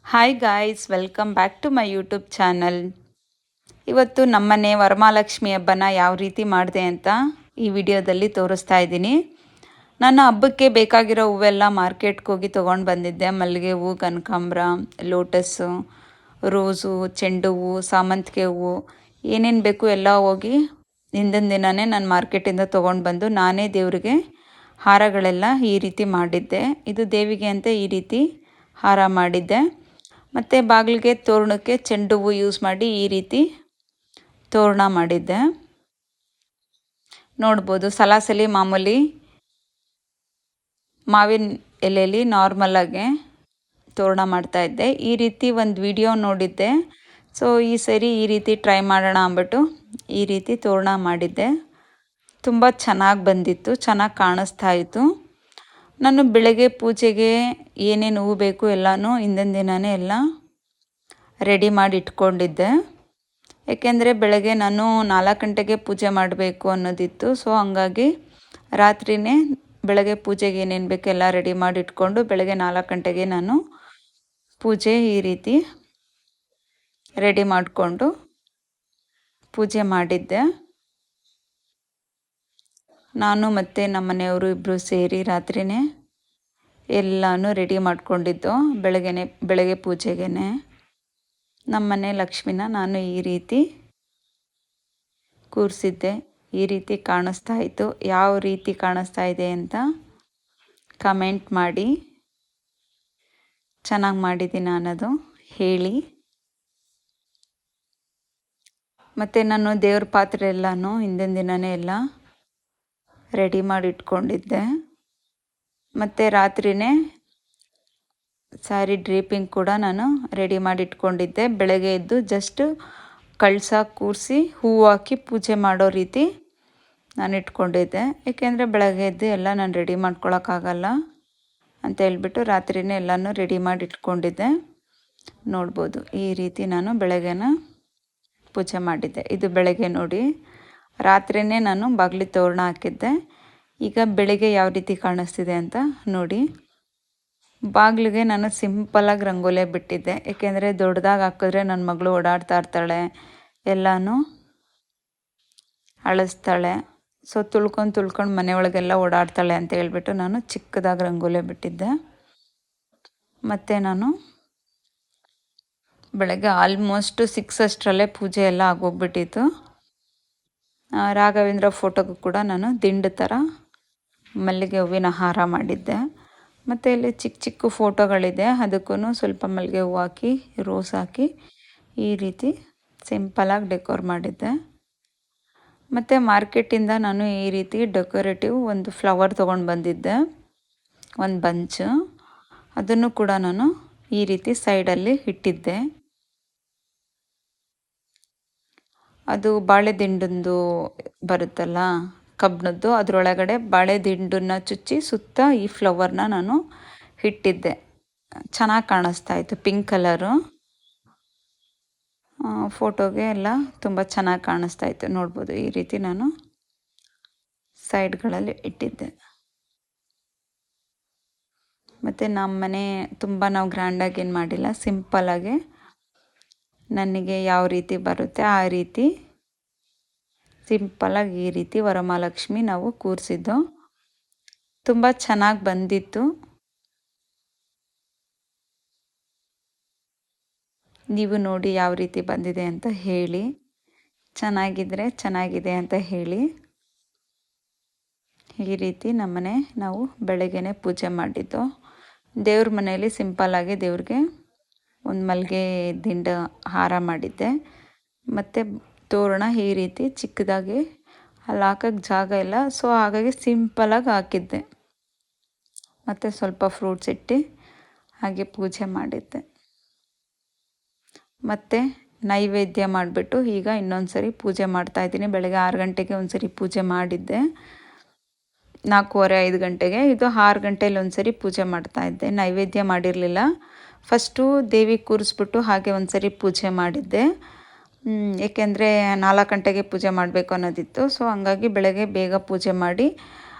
Hi guys, welcome back to my YouTube channel. ಇವತ್ತು ನಮ್ಮನೆ ವರಮಹಾಲಕ್ಷ್ಮಿ ಹಬ್ಬನ ಯಾವ ರೀತಿ ಮಾಡಿದೆ ಅಂತ ಈ ವಿಡಿಯೋದಲ್ಲಿ ತೋರಿಸ್ತಾ ಇದ್ದೀನಿ. ನಾನು ಹಬ್ಬಕ್ಕೆ ಬೇಕಾಗಿರೋ ಹೂವೆಲ್ಲ ಮಾರ್ಕೆಟ್ಗೆ ಹೋಗಿ ತೊಗೊಂಡು ಬಂದಿದ್ದೆ. ಮಲ್ಲಿಗೆ ಹೂವು, ಕನಕಾಂಬರ, ಲೋಟಸ್ಸು, ರೋಸು, ಚೆಂಡು ಹೂವು, ಸಾಮಂತಿಗೆ ಹೂವು, ಏನೇನು ಬೇಕು ಎಲ್ಲ ಹೋಗಿ ಹಿಂದಿನ ದಿನವೇ ನಾನು ಮಾರ್ಕೆಟಿಂದ ತೊಗೊಂಡು ಬಂದು ನಾನೇ ದೇವರಿಗೆ ಹಾರಗಳೆಲ್ಲ ಈ ರೀತಿ ಮಾಡಿದ್ದೆ. ಇದು ದೇವಿಗೆ ಅಂತ ಈ ರೀತಿ ಹಾರ ಮಾಡಿದ್ದೆ. ಮತ್ತು ಬಾಗಿಲಿಗೆ ತೋರಣಕ್ಕೆ ಚೆಂಡು ಹೂವು ಯೂಸ್ ಮಾಡಿ ಈ ರೀತಿ ತೋರಣ ಮಾಡಿದ್ದೆ. ನೋಡ್ಬೋದು, ಸಲಾಸಲಿ ಮಾಮೂಲಿ ಮಾವಿನ ಎಲೆಯಲ್ಲಿ ನಾರ್ಮಲಾಗೆ ತೋರಣ ಮಾಡ್ತಾಯಿದ್ದೆ. ಈ ರೀತಿ ಒಂದು ವಿಡಿಯೋ ನೋಡಿದ್ದೆ. ಸೊ ಈ ಸರಿ ಈ ರೀತಿ ಟ್ರೈ ಮಾಡೋಣ ಅಂದ್ಬಿಟ್ಟು ಈ ರೀತಿ ತೋರಣ ಮಾಡಿದ್ದೆ. ತುಂಬ ಚೆನ್ನಾಗಿ ಬಂದಿತ್ತು, ಚೆನ್ನಾಗಿ ಕಾಣಿಸ್ತಾ ಇತ್ತು. ನಾನು ಬೆಳಗ್ಗೆ ಪೂಜೆಗೆ ಏನೇನು ಹೂವು ಬೇಕು ಎಲ್ಲನೂ ಹಿಂದಿನ ದಿನವೇ ಎಲ್ಲ ರೆಡಿ ಮಾಡಿ ಇಟ್ಕೊಂಡಿದ್ದೆ. ಏಕೆಂದರೆ ಬೆಳಗ್ಗೆ ನಾನು 4 ಗಂಟೆಗೆ ಪೂಜೆ ಮಾಡಬೇಕು ಅನ್ನೋದಿತ್ತು. ಸೊ ಹಂಗಾಗಿ ರಾತ್ರಿಯೇ ಬೆಳಗ್ಗೆ ಪೂಜೆಗೆ ಏನೇನು ಬೇಕು ಎಲ್ಲ ರೆಡಿ ಮಾಡಿ ಇಟ್ಕೊಂಡು ಬೆಳಗ್ಗೆ 4 ಗಂಟೆಗೆ ನಾನು ಪೂಜೆ ಈ ರೀತಿ ರೆಡಿ ಮಾಡಿಕೊಂಡು ಪೂಜೆ ಮಾಡಿದ್ದೆ. ನಾನು ಮತ್ತು ನಮ್ಮ ಮನೆಯವರು ಇಬ್ಬರು ಸೇರಿ ರಾತ್ರಿಯೇ ಎಲ್ಲನೂ ರೆಡಿ ಮಾಡ್ಕೊಂಡಿದ್ದು. ಬೆಳಗ್ಗೆ ಪೂಜೆಗೆ ನಮ್ಮನೆ ಲಕ್ಷ್ಮಿನ ನಾನು ಈ ರೀತಿ ಕೂರಿಸಿದ್ದೆ. ಈ ರೀತಿ ಕಾಣಿಸ್ತಾ ಇತ್ತು. ಯಾವ ರೀತಿ ಕಾಣಿಸ್ತಾ ಇದೆ ಅಂತ ಕಮೆಂಟ್ ಮಾಡಿ. ಚೆನ್ನಾಗಿ ಮಾಡಿದ್ದೀನಿ ಅನ್ನೋದು ಹೇಳಿ. ಮತ್ತು ನಾನು ದೇವ್ರ ಪಾತ್ರೆ ಎಲ್ಲನೂ ಹಿಂದಿನ ದಿನವೇ ಎಲ್ಲ ರೆಡಿ ಮಾಡಿ ಇಟ್ಕೊಂಡಿದ್ದೆ. ಮತ್ತು ರಾತ್ರಿಯೇ ಸ್ಯಾರಿ ಡ್ರೇಪಿಂಗ್ ಕೂಡ ನಾನು ರೆಡಿ ಮಾಡಿ ಇಟ್ಕೊಂಡಿದ್ದೆ. ಬೆಳಗ್ಗೆ ಎದ್ದು ಜಸ್ಟ್ ಕಳಸ ಕೂರಿಸಿ ಹೂವು ಹಾಕಿ ಪೂಜೆ ಮಾಡೋ ರೀತಿ ನಾನು ಇಟ್ಕೊಂಡಿದ್ದೆ. ಏಕೆಂದರೆ ಬೆಳಗ್ಗೆ ಎದ್ದು ಎಲ್ಲ ನಾನು ರೆಡಿ ಮಾಡ್ಕೊಳಕ್ಕಾಗಲ್ಲ ಅಂತ ಹೇಳ್ಬಿಟ್ಟು ರಾತ್ರಿಯೇ ಎಲ್ಲನೂ ರೆಡಿ ಮಾಡಿ ಇಟ್ಕೊಂಡಿದ್ದೆ. ನೋಡ್ಬೋದು, ಈ ರೀತಿ ನಾನು ಬೆಳಗ್ಗೆನ ಪೂಜೆ ಮಾಡಿದ್ದೆ. ಇದು ಬೆಳಗ್ಗೆ ನೋಡಿ. ರಾತ್ರಿಯೇ ನಾನು ಬಾಗಿಲಿಗೆ ತೋರಣ ಹಾಕಿದ್ದೆ. ಈಗ ಬೆಳಗ್ಗೆ ಯಾವ ರೀತಿ ಕಾಣಿಸ್ತಿದೆ ಅಂತ ನೋಡಿ. ಬಾಗಿಲಿಗೆ ನಾನು ಸಿಂಪಲಾಗಿ ರಂಗೋಲಿ ಬಿಟ್ಟಿದ್ದೆ. ಏಕೆಂದರೆ ದೊಡ್ಡದಾಗಿ ಹಾಕಿದ್ರೆ ನನ್ನ ಮಗಳು ಓಡಾಡ್ತಾ ಇರ್ತಾಳೆ, ಎಲ್ಲನೂ ಅಳಿಸ್ತಾಳೆ. ಸೊ ತುಳ್ಕೊಂಡು ಮನೆಯೊಳಗೆಲ್ಲ ಓಡಾಡ್ತಾಳೆ ಅಂತ ಹೇಳ್ಬಿಟ್ಟು ನಾನು ಚಿಕ್ಕದಾಗಿ ರಂಗೋಲಿ ಬಿಟ್ಟಿದ್ದೆ. ಮತ್ತು ನಾನು ಬೆಳಗ್ಗೆ ಆಲ್ಮೋಸ್ಟ್ 6 ಅಷ್ಟರಲ್ಲೇ ಪೂಜೆ ಎಲ್ಲ ಆಗೋಗ್ಬಿಟ್ಟಿತ್ತು. ರಾಘವೇಂದ್ರ ಫೋಟೋಗೂ ಕೂಡ ನಾನು ದಿಂಡು ಥರ ಮಲ್ಲಿಗೆ ಹೂವಿನ ಹಾರ ಮಾಡಿದ್ದೆ. ಮತ್ತು ಇಲ್ಲಿ ಚಿಕ್ಕ ಚಿಕ್ಕ ಫೋಟೋಗಳಿದೆ, ಅದಕ್ಕೂ ಸ್ವಲ್ಪ ಮಲ್ಲಿಗೆ ಹೂವು ಹಾಕಿ ರೋಸ್ ಹಾಕಿ ಈ ರೀತಿ ಸಿಂಪಲಾಗಿ ಡೆಕೋರ್ ಮಾಡಿದ್ದೆ. ಮತ್ತು ಮಾರ್ಕೆಟಿಂದ ನಾನು ಈ ರೀತಿ ಡೆಕೋರೇಟಿವ್ ಒಂದು ಫ್ಲವರ್ ತೊಗೊಂಡು ಬಂದಿದ್ದೆ, ಒಂದು ಬಂಚು. ಅದನ್ನು ಕೂಡ ನಾನು ಈ ರೀತಿ ಸೈಡಲ್ಲಿ ಇಟ್ಟಿದ್ದೆ. ಅದು ಬಾಳೆ ದಿಂಡಂದು ಬರುತ್ತಲ್ಲ, ಕಬ್ಬಿಣದ್ದು, ಅದರೊಳಗಡೆ ಬಾಳೆ ದಿಂಡನ್ನು ಚುಚ್ಚಿ ಸುತ್ತ ಈ ಫ್ಲವರ್ನ ನಾನು ಇಟ್ಟಿದ್ದೆ. ಚೆನ್ನಾಗಿ ಕಾಣಿಸ್ತಾ ಇತ್ತು, ಪಿಂಕ್ ಕಲರು. ಫೋಟೋಗೆ ಎಲ್ಲ ತುಂಬ ಚೆನ್ನಾಗಿ ಕಾಣಿಸ್ತಾ ಇತ್ತು. ನೋಡ್ಬೋದು, ಈ ರೀತಿ ನಾನು ಸೈಡ್ಗಳಲ್ಲಿ ಇಟ್ಟಿದ್ದೆ. ಮತ್ತು ನಮ್ಮ ಮನೆ ತುಂಬ ನಾವು ಗ್ರ್ಯಾಂಡಾಗಿ ಏನು ಮಾಡಿಲ್ಲ, ಸಿಂಪಲಾಗೆ ನನಗೆ ಯಾವ ರೀತಿ ಬರುತ್ತೆ ಆ ರೀತಿ ಸಿಂಪಲಾಗಿ ಈ ರೀತಿ ವರಮಹಾಲಕ್ಷ್ಮಿ ನಾವು ಕೂರಿಸಿದ್ದು. ತುಂಬ ಚೆನ್ನಾಗಿ ಬಂದಿತ್ತು. ನೀವು ನೋಡಿ ಯಾವ ರೀತಿ ಬಂದಿದೆ ಅಂತ ಹೇಳಿ. ಚೆನ್ನಾಗಿದ್ದರೆ ಚೆನ್ನಾಗಿದೆ ಅಂತ ಹೇಳಿ. ಈ ರೀತಿ ನಮ್ಮನೆ ನಾವು ಬೆಳಗ್ಗೆನೇ ಪೂಜೆ ಮಾಡಿದ್ದು. ದೇವ್ರ ಮನೆಯಲ್ಲಿ ಸಿಂಪಲ್ಲಾಗಿ ದೇವ್ರಿಗೆ ಒಂದು ಮಲ್ಲಿಗೆ ದಿಂಡು ಹಾರ ಮಾಡಿದ್ದೆ. ಮತ್ತು ತೋರಣ ಈ ರೀತಿ ಚಿಕ್ಕದಾಗಿ ಅಲ್ಲಿ ಹಾಕೋಕ್ಕೆ ಜಾಗ ಇಲ್ಲ, ಸೊ ಹಾಗಾಗಿ ಸಿಂಪಲಾಗಿ ಹಾಕಿದ್ದೆ. ಮತ್ತು ಸ್ವಲ್ಪ ಫ್ರೂಟ್ಸ್ ಇಟ್ಟು ಹಾಗೆ ಪೂಜೆ ಮಾಡಿದ್ದೆ. ಮತ್ತು ನೈವೇದ್ಯ ಮಾಡಿಬಿಟ್ಟು ಈಗ ಇನ್ನೊಂದು ಸರಿ ಪೂಜೆ ಮಾಡ್ತಾಯಿದ್ದೀನಿ. ಬೆಳಗ್ಗೆ 6 ಗಂಟೆಗೆ ಒಂದು ಸರಿ ಪೂಜೆ ಮಾಡಿದ್ದೆ, 4:15 ಗಂಟೆಗೆ. ಇದು 6 ಗಂಟೆಯಲ್ಲಿ ಒಂದು ಸರಿ ಪೂಜೆ ಮಾಡ್ತಾಯಿದ್ದೆ. ನೈವೇದ್ಯ ಮಾಡಿರಲಿಲ್ಲ. ಫಸ್ಟು ದೇವಿ ಕೂರಿಸ್ಬಿಟ್ಟು ಹಾಗೆ ಒಂದು ಸರಿ ಪೂಜೆ ಮಾಡಿದ್ದೆ. ಏಕೆಂದರೆ 4 ಗಂಟೆಗೆ ಪೂಜೆ ಮಾಡಬೇಕು ಅನ್ನೋದಿತ್ತು. ಸೊ ಹಂಗಾಗಿ ಬೆಳಗ್ಗೆ ಬೇಗ ಪೂಜೆ ಮಾಡಿ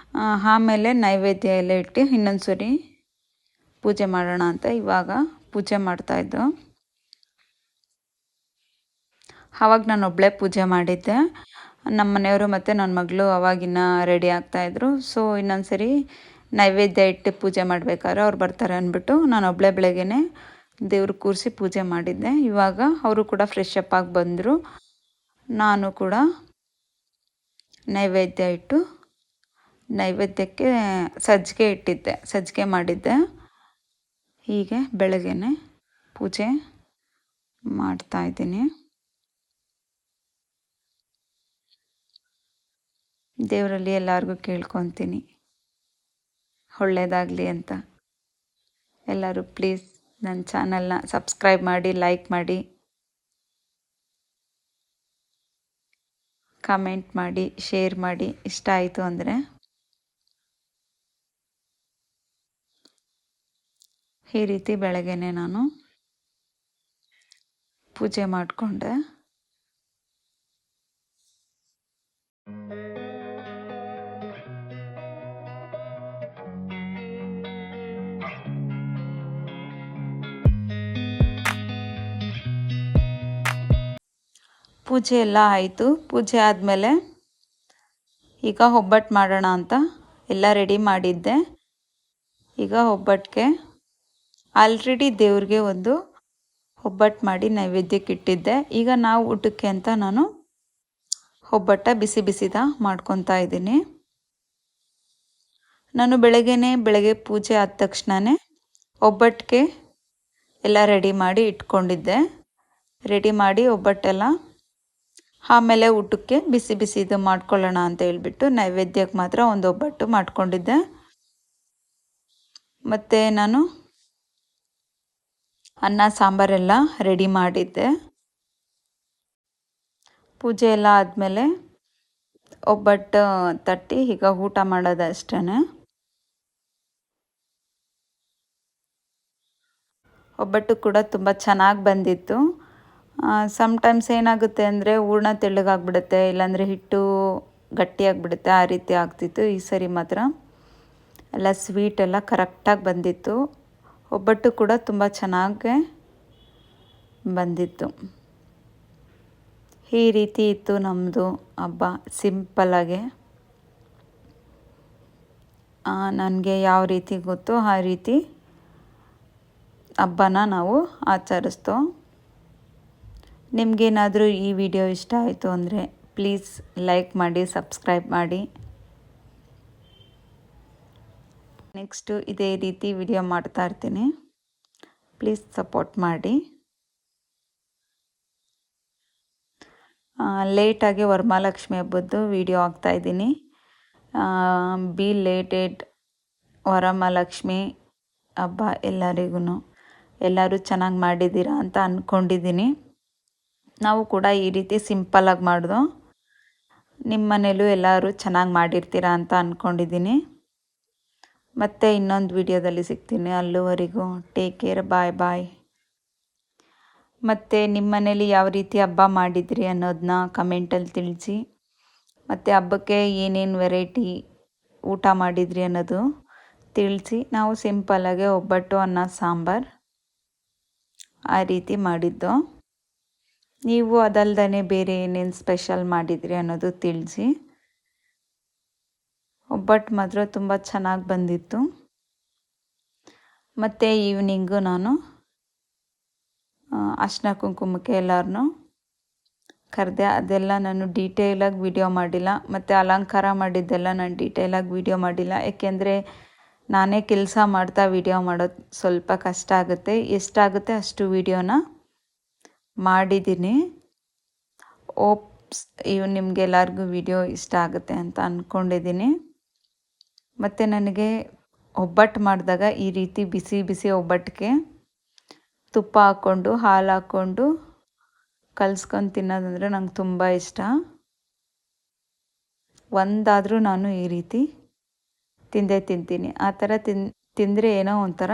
ಆಮೇಲೆ ನೈವೇದ್ಯ ಎಲ್ಲ ಇಟ್ಟು ಇನ್ನೊಂದು ಸರಿ ಪೂಜೆ ಮಾಡೋಣ ಅಂತ ಇವಾಗ ಪೂಜೆ ಮಾಡ್ತಾಯಿದ್ದು. ಆವಾಗ ನಾನು ಒಬ್ಬಳೇ ಪೂಜೆ ಮಾಡಿದ್ದೆ. ನಮ್ಮ ಮನೆಯವರು ಮತ್ತು ನನ್ನ ಮಗಳು ಅವಾಗಿನ್ನ ರೆಡಿ ಆಗ್ತಾಯಿದ್ರು. ಸೊ ಇನ್ನೊಂದು ಸರಿ ನೈವೇದ್ಯ ಇಟ್ಟು ಪೂಜೆ ಮಾಡಬೇಕಾದ್ರೆ ಅವ್ರು ಬರ್ತಾರೆ ಅಂದ್ಬಿಟ್ಟು ನಾನು ಒಬ್ಬಳೇ ಬೆಳಗ್ಗೆನೇ ದೇವ್ರು ಕೂರಿಸಿ ಪೂಜೆ ಮಾಡಿದ್ದೆ. ಇವಾಗ ಅವರು ಕೂಡ ಫ್ರೆಶ್ ಅಪ್ ಆಗಿ ಬಂದರು. ನಾನು ಕೂಡ ನೈವೇದ್ಯ ಇಟ್ಟು ನೈವೇದ್ಯಕ್ಕೆ ಸಜ್ಜಿಗೆ ಇಟ್ಟಿದ್ದೆ, ಸಜ್ಜಿಗೆ ಮಾಡಿದ್ದೆ. ಹೀಗೆ ಬೆಳಗ್ಗೆನೆ ಪೂಜೆ ಮಾಡ್ತಾಯಿದ್ದೀನಿ. ದೇವರಲ್ಲಿ ಎಲ್ಲರಿಗೂ ಕೇಳ್ಕೊತೀನಿ ಒಳ್ಳೆಯದಾಗಲಿ ಅಂತ. ಎಲ್ಲರೂ ಪ್ಲೀಸ್ ನನ್ನ ಚಾನಲ್ನ ಸಬ್ಸ್ಕ್ರೈಬ್ ಮಾಡಿ, ಲೈಕ್ ಮಾಡಿ, ಕಮೆಂಟ್ ಮಾಡಿ, ಶೇರ್ ಮಾಡಿ. ಇಷ್ಟ ಆಯಿತು ಅಂದರೆ ಈ ರೀತಿ ಬೆಳಗ್ಗೆನೆ ನಾನು ಪೂಜೆ ಮಾಡಿಕೊಂಡೆ. ಪೂಜೆ ಎಲ್ಲ ಆಯಿತು. ಪೂಜೆ ಆದಮೇಲೆ ಈಗ ಒಬ್ಬಟ್ಟು ಮಾಡೋಣ ಅಂತ ಎಲ್ಲ ರೆಡಿ ಮಾಡಿದ್ದೆ. ಈಗ ಒಬ್ಬಟ್ಟಿಗೆ ಆಲ್ರೆಡಿ ದೇವ್ರಿಗೆ ಒಂದು ಒಬ್ಬಟ್ಟು ಮಾಡಿ ನೈವೇದ್ಯಕ್ಕೆ ಇಟ್ಟಿದ್ದೆ. ಈಗ ನಾವು ಊಟಕ್ಕೆ ಅಂತ ನಾನು ಒಬ್ಬಟ್ಟು ಬಿಸಿ ಬಿಸಿದ ಮಾಡ್ಕೊತಾ ಇದ್ದೀನಿ. ನಾನು ಬೆಳಗ್ಗೆ ಪೂಜೆ ಆದ ತಕ್ಷಣವೇ ಒಬ್ಬಟ್ಟಿಗೆ ಎಲ್ಲ ರೆಡಿ ಮಾಡಿ ಇಟ್ಕೊಂಡಿದ್ದೆ. ರೆಡಿ ಮಾಡಿ ಒಬ್ಬಟ್ಟೆಲ್ಲ ಆಮೇಲೆ ಊಟಕ್ಕೆ ಬಿಸಿ ಬಿಸಿದು ಮಾಡ್ಕೊಳ್ಳೋಣ ಅಂತ ಹೇಳ್ಬಿಟ್ಟು ನೈವೇದ್ಯಕ್ಕೆ ಮಾತ್ರ ಒಂದು ಒಬ್ಬಟ್ಟು ಮಾಡ್ಕೊಂಡಿದ್ದೆ. ಮತ್ತು ನಾನು ಅನ್ನ ಸಾಂಬಾರೆಲ್ಲ ರೆಡಿ ಮಾಡಿದ್ದೆ. ಪೂಜೆ ಎಲ್ಲ ಆದಮೇಲೆ ಒಬ್ಬಟ್ಟು ತಟ್ಟಿ ಈಗ ಊಟ ಮಾಡೋದಷ್ಟೇ. ಒಬ್ಬಟ್ಟು ಕೂಡ ತುಂಬ ಚೆನ್ನಾಗಿ ಬಂದಿತ್ತು. ಸಮ್ಟೈಮ್ಸ್ ಏನಾಗುತ್ತೆ ಅಂದರೆ ಹೂರ್ಣ ತೆಳ್ಳಗಾಗ್ಬಿಡುತ್ತೆ, ಇಲ್ಲಾಂದರೆ ಹಿಟ್ಟು ಗಟ್ಟಿಯಾಗಿಬಿಡುತ್ತೆ, ಆ ರೀತಿ ಆಗ್ತಿತ್ತು. ಈ ಸರಿ ಮಾತ್ರ ಎಲ್ಲ ಸ್ವೀಟ್ ಎಲ್ಲ ಕರೆಕ್ಟಾಗಿ ಬಂದಿತ್ತು. ಒಬ್ಬಟ್ಟು ಕೂಡ ತುಂಬ ಚೆನ್ನಾಗಿ ಬಂದಿತ್ತು. ಈ ರೀತಿ ಇತ್ತು ನಮ್ಮದು ಹಬ್ಬ, ಸಿಂಪಲ್ಲಾಗೆ. ನನಗೆ ಯಾವ ರೀತಿ ಗೊತ್ತೋ ಆ ರೀತಿ ಹಬ್ಬನ ನಾವು ಆಚರಿಸ್ತೋ. ನಿಮಗೇನಾದರೂ ಈ ವಿಡಿಯೋ ಇಷ್ಟ ಆಯಿತು ಅಂದರೆ ಪ್ಲೀಸ್ ಲೈಕ್ ಮಾಡಿ, ಸಬ್ಸ್ಕ್ರೈಬ್ ಮಾಡಿ. ನೆಕ್ಸ್ಟು ಇದೇ ರೀತಿ ವಿಡಿಯೋ ಮಾಡ್ತಾ ಇರ್ತೀನಿ. ಪ್ಲೀಸ್ ಸಪೋರ್ಟ್ ಮಾಡಿ. ಲೇಟಾಗಿ ವರಮಹಾಲಕ್ಷ್ಮಿ ಹಬ್ಬದ್ದು ವಿಡಿಯೋ ಹಾಕ್ತಾಯಿದ್ದೀನಿ. ಬಿ ಲೇಟೆಡ್ ವರಮಹಾಲಕ್ಷ್ಮಿ ಹಬ್ಬ ಎಲ್ಲರಿಗೂ. ಎಲ್ಲರೂ ಚೆನ್ನಾಗಿ ಮಾಡಿದ್ದೀರಾ ಅಂತ ಅಂದ್ಕೊಂಡಿದ್ದೀನಿ. ನಾವು ಕೂಡ ಈ ರೀತಿ ಸಿಂಪಲ್ಲಾಗಿ ಮಾಡಿದೋ. ನಿಮ್ಮ ಮನೇಲೂ ಎಲ್ಲರೂ ಚೆನ್ನಾಗಿ ಮಾಡಿರ್ತೀರಾ ಅಂತ ಅಂದ್ಕೊಂಡಿದ್ದೀನಿ. ಮತ್ತೆ ಇನ್ನೊಂದು ವಿಡಿಯೋದಲ್ಲಿ ಸಿಗ್ತೀನಿ. ಅಲ್ಲಿವರೆಗೂ ಟೇಕ್ ಕೇರ್, ಬಾಯ್ ಬಾಯ್. ಮತ್ತು ನಿಮ್ಮ ಮನೇಲಿ ಯಾವ ರೀತಿ ಹಬ್ಬ ಮಾಡಿದ್ರಿ ಅನ್ನೋದನ್ನ ಕಮೆಂಟಲ್ಲಿ ತಿಳಿಸಿ. ಮತ್ತು ಹಬ್ಬಕ್ಕೆ ಏನೇನು ವೆರೈಟಿ ಊಟ ಮಾಡಿದ್ರಿ ಅನ್ನೋದು ತಿಳಿಸಿ. ನಾವು ಸಿಂಪಲ್ಲಾಗೆ ಒಬ್ಬಟ್ಟು, ಅನ್ನ, ಸಾಂಬಾರು ಆ ರೀತಿ ಮಾಡಿದ್ದು. ನೀವು ಅದಲ್ದೇ ಬೇರೆ ಏನೇನು ಸ್ಪೆಷಲ್ ಮಾಡಿದ್ರಿ ಅನ್ನೋದು ತಿಳಿಸಿ. ಒಬ್ಬಟ್ಟು ಮಾತ್ರ ತುಂಬ ಚೆನ್ನಾಗಿ ಬಂದಿತ್ತು. ಮತ್ತು ಈವ್ನಿಂಗು ನಾನು ಅರ್ಶಿನ ಕುಂಕುಮಕ್ಕೆ ಎಲ್ಲರನ್ನೂ ಕರೆದೆ. ಅದೆಲ್ಲ ನಾನು ಡೀಟೇಲಾಗಿ ವಿಡಿಯೋ ಮಾಡಿಲ್ಲ. ಮತ್ತು ಅಲಂಕಾರ ಮಾಡಿದ್ದೆಲ್ಲ ನಾನು ಡೀಟೇಲಾಗಿ ವಿಡಿಯೋ ಮಾಡಿಲ್ಲ. ಏಕೆಂದರೆ ನಾನೇ ಕೆಲಸ ಮಾಡ್ತಾ ವಿಡಿಯೋ ಮಾಡೋದು ಸ್ವಲ್ಪ ಕಷ್ಟ ಆಗುತ್ತೆ. ಎಷ್ಟಾಗುತ್ತೆ ಅಷ್ಟು ವಿಡಿಯೋನ ಮಾಡಿದ್ದೀನಿ. ಓಪ್ಸ್ ನಿಮಗೆಲ್ಲರಿಗೂ ವಿಡಿಯೋ ಇಷ್ಟ ಆಗುತ್ತೆ ಅಂತ ಅಂದ್ಕೊಂಡಿದ್ದೀನಿ. ಮತ್ತು ನನಗೆ ಒಬ್ಬಟ್ಟು ಮಾಡಿದಾಗ ಈ ರೀತಿ ಬಿಸಿ ಬಿಸಿ ಒಬ್ಬಟ್ಟಿಗೆ ತುಪ್ಪ ಹಾಕ್ಕೊಂಡು, ಹಾಲು ಹಾಕ್ಕೊಂಡು ಕಲ್ಸ್ಕೊಂಡು ತಿನ್ನೋದಂದರೆ ನಂಗೆ ತುಂಬ ಇಷ್ಟ. ಒಂದಾದರೂ ನಾನು ಈ ರೀತಿ ತಿಂದೇ ತಿಂತೀನಿ. ಆ ಥರ ತಿಂದರೆ ಏನೋ ಒಂಥರ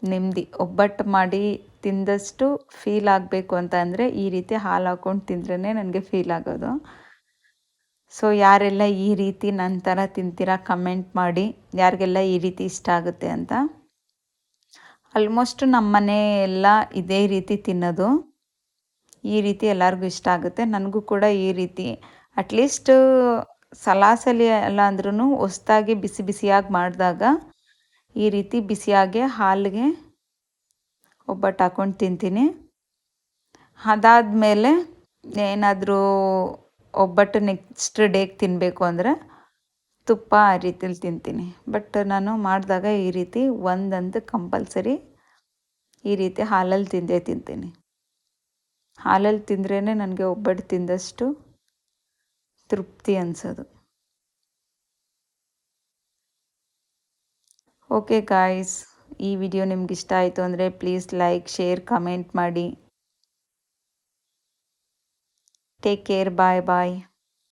ನೆಮ್ಮದಿ. ಒಬ್ಬಟ್ಟು ಮಾಡಿ ತಿಂದಷ್ಟು ಫೀಲ್ ಆಗಬೇಕು ಅಂತ ಅಂದರೆ ಈ ರೀತಿ ಹಾಲು ಹಾಕ್ಕೊಂಡು ತಿಂದ್ರೇ ನನಗೆ ಫೀಲ್ ಆಗೋದು. ಸೊ ಯಾರೆಲ್ಲ ಈ ರೀತಿ ನನ್ನ ಥರ ತಿಂತೀರಾ ಕಮೆಂಟ್ ಮಾಡಿ. ಯಾರಿಗೆಲ್ಲ ಈ ರೀತಿ ಇಷ್ಟ ಆಗುತ್ತೆ ಅಂತ. ಆಲ್ಮೋಸ್ಟ್ ನಮ್ಮ ಮನೆ ಎಲ್ಲ ಇದೇ ರೀತಿ ತಿನ್ನೋದು. ಈ ರೀತಿ ಎಲ್ಲರಿಗೂ ಇಷ್ಟ ಆಗುತ್ತೆ. ನನಗೂ ಕೂಡ ಈ ರೀತಿ ಅಟ್ಲೀಸ್ಟ್ ಸಲಾಸಲಿ ಅಲ್ಲ ಅಂದ್ರೂ ಹೊಸ್ದಾಗಿ ಬಿಸಿ ಬಿಸಿಯಾಗಿ ಮಾಡಿದಾಗ ಈ ರೀತಿ ಬಿಸಿಯಾಗಿ ಹಾಲಿಗೆ ಒಬ್ಬಟ್ಟು ಹಾಕ್ಕೊಂಡು ತಿಂತೀನಿ. ಅದಾದಮೇಲೆ ಏನಾದರೂ ಒಬ್ಬಟ್ಟು ನೆಕ್ಸ್ಟ್ ಡೇಗೆ ತಿನ್ನಬೇಕು ಅಂದರೆ ತುಪ್ಪ ಆ ರೀತಿಲಿ ತಿಂತೀನಿ. ಬಟ್ ನಾನು ಮಾಡಿದಾಗ ಈ ರೀತಿ ಒಂದಂತೂ ಕಂಪಲ್ಸರಿ ಈ ರೀತಿ ಹಾಲಲ್ಲಿ ತಿಂದೇ ತಿಂತೀನಿ. ಹಾಲಲ್ಲಿ ತಿಂದ್ರೇ ನನಗೆ ಒಬ್ಬಟ್ಟು ತಿಂದಷ್ಟು ತೃಪ್ತಿ ಅನಿಸೋದು. ಓಕೆ ಗಾಯ್ಸ್, ಈ ವಿಡಿಯೋ ನಿಮ್ಗೆ ಇಷ್ಟ ಆಯಿತು ಅಂದರೆ ಪ್ಲೀಸ್ ಲೈಕ್, ಶೇರ್, ಕಮೆಂಟ್ ಮಾಡಿ. ಟೇಕ್ ಕೇರ್, ಬಾಯ್ ಬಾಯ್.